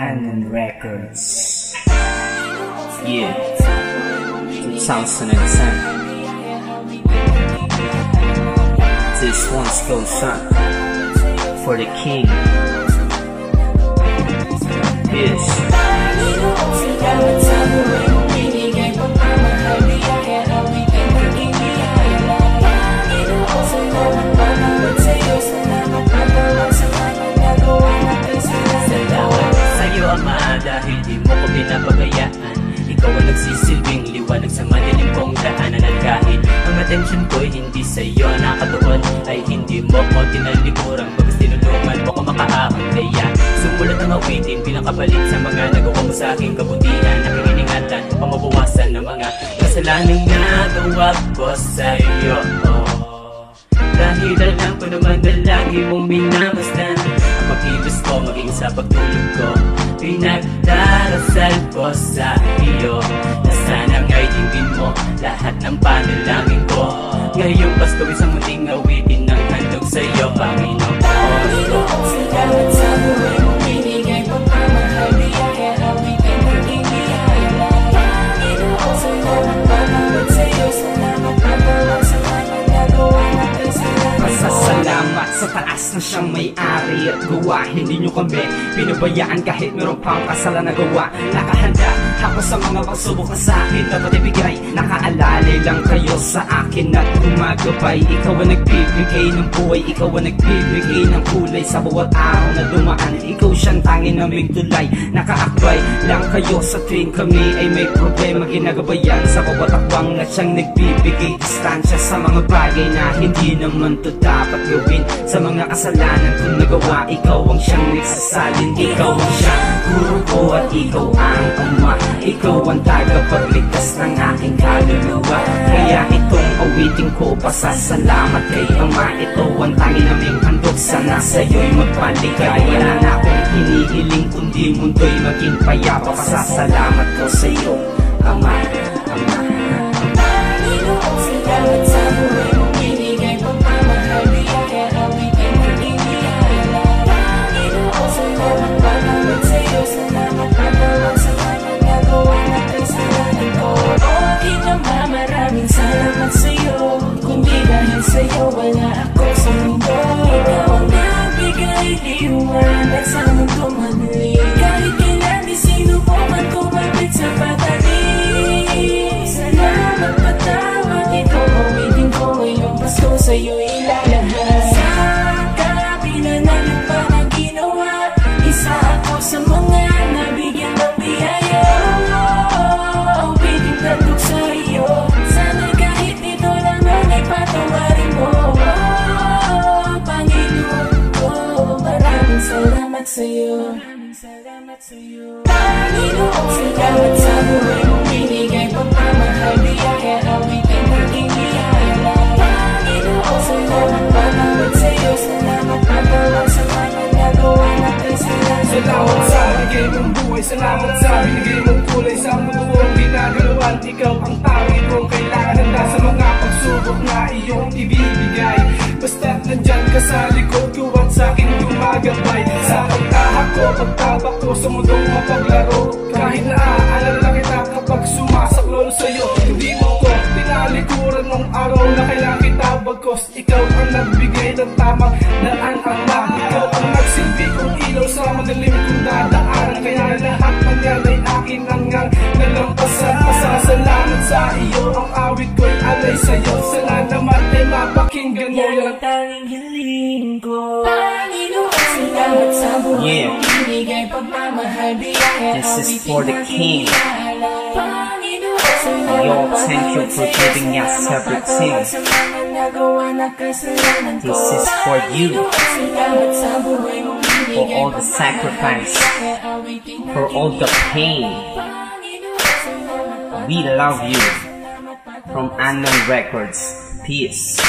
Anon Records. Yeah, 2010. This one's goes on for the king. Yes. Dahil di mo ko pinapabayaan, ikaw ang nagsisilbing liwanag sa madilim kong daanan. At kahit ang atensyon ko'y hindi sa'yo nakatuon, ay hindi mo ko tinalikurang, bagas tinulungan mo ko makaahon. Kaya sumulat ang awitin bilang kapalit sa mga nagawa mo sa aking kabutihan. Nakikiningatan upang mabawasan ng mga kasalanang nagawa ko sa'yo. Dahil alam ko naman na lagi mong minamasdan ang pagkilos ko, maging sa pagtulog ko. Pinagdarasal ko sa iyo na sana nga'y dinggin mo lahat ng panalangin ko. Ngayong Pasko isang munting awitin ng handog sa iyo, Panginoon. Panginoon, salamat sa buhay mong binigay, pagmamahal, biyaya, awitin, maging biyaya. Panginoon, salamat pagmamahal sa iyo, salamat pagmamahal sa kanyang nagawa na kasalanan ko. Pasasalamat sa taas na siyang may-ari at gawa. Hindi nyo kami pinabayaan kahit meron pang kasalan na gawa. Nakahanda ako sa mga pagsubok na sa akin dapat ibigay. Nakaalalay lang kayo sa akin at gumagabay. Ikaw ang nagbibigay ng buhay, ikaw ang nagbibigay ng kulay sa bawat araw na dumaan. Ikaw siyang tanging naming tulay. Nakaakbay lang kayo sa tuwing kami ay may problema. Ginagabayan sa bawat akwang na siyang nagbibigay distansya sa mga bagay na hindi naman to dapat gawin. Sa mga kasalanan kong nagawa, ikaw ang siyang nagsasalin. Ikaw ang siyang guro ko at ikaw ang ama. Ikaw ang tagapagligtas ng aking kaluluwa. Kaya itong awitin ko, pasasalamat kay Ama. Ito ang tanging naming handog, sana sa'yo'y magpaligay. Wala na akong hinihiling kundi mundo'y maging payapa. Pasasalamat ko sa'yo, Ama, Ama. Panginoon, salamat sa buhay mong binigay, pagmamahal, biyaya, awitin, maging biyaya. Panginoon, salamat pagmamahal sa iyo, salamat pagmamahal sa kanyang nagawa na kasalanan ko. Aking Ama, maraming salamat sa iyo, kundi dahil sa iyo wala ako sa mundo. Ikaw ang nagbigay liwanag sa mundo madali. Kahit kailan di sino po man kumapit sa patalim. Salamat patawad, ito awitin ko ngayong Pasko sa'yo ilalahad. Sa kabila na ng mga ginawa, isa ako sa mga nabigyan ng biyaya. Awitin tandog sa iyo, sana kahit ito lamang ay patawarin mo. Panginoon ko, maraming salamat sa iyo. Panginoon, salamat sa buhay mong binigay, pagmamahal, biyaya, awitin, maging biyaya. Panginoon, salamat pagmamahal sa iyo, salamat pagmamahal sa kanyang nagawa na kasalanan ko. Salamat sa bigay mong buhay, salamat sa binigay mong kulay sa mundo kong ginagalawan. Ikaw ang tanging kong kailangan, handa sa mga pagsubok na iyong ibibigay. Basta't nandyan ka sa likod ko at sa akin gumagabay. Sa pagtahak ko, pagtabak ko sa mundong mapaglaro. Kahit naaalala kita kapag sumasaklolo sa'yo, hindi mo ko tinalikuran nung araw na kailangan kita bagkos. Ikaw ang nagbigay ng tamang daan, Ama. Ikaw ang nagsilbi kong ilaw sa madilim kong dadaanan. Kaya lahat ng yan ay akin hanggang nalampasan. Pasasalamat sa iyo, ang awit ko'y alay sa'yo. Sana naman ay mapakinggan mo yan ang tanging hiling ko. Panginoon, salamat sa buhay mong binigay, pagmamahal, biyaya. This is for the king. Yo, thank you for giving us everything. This is for you, for all the sacrifice, for all the pain. We love you. From Anon Records. Peace.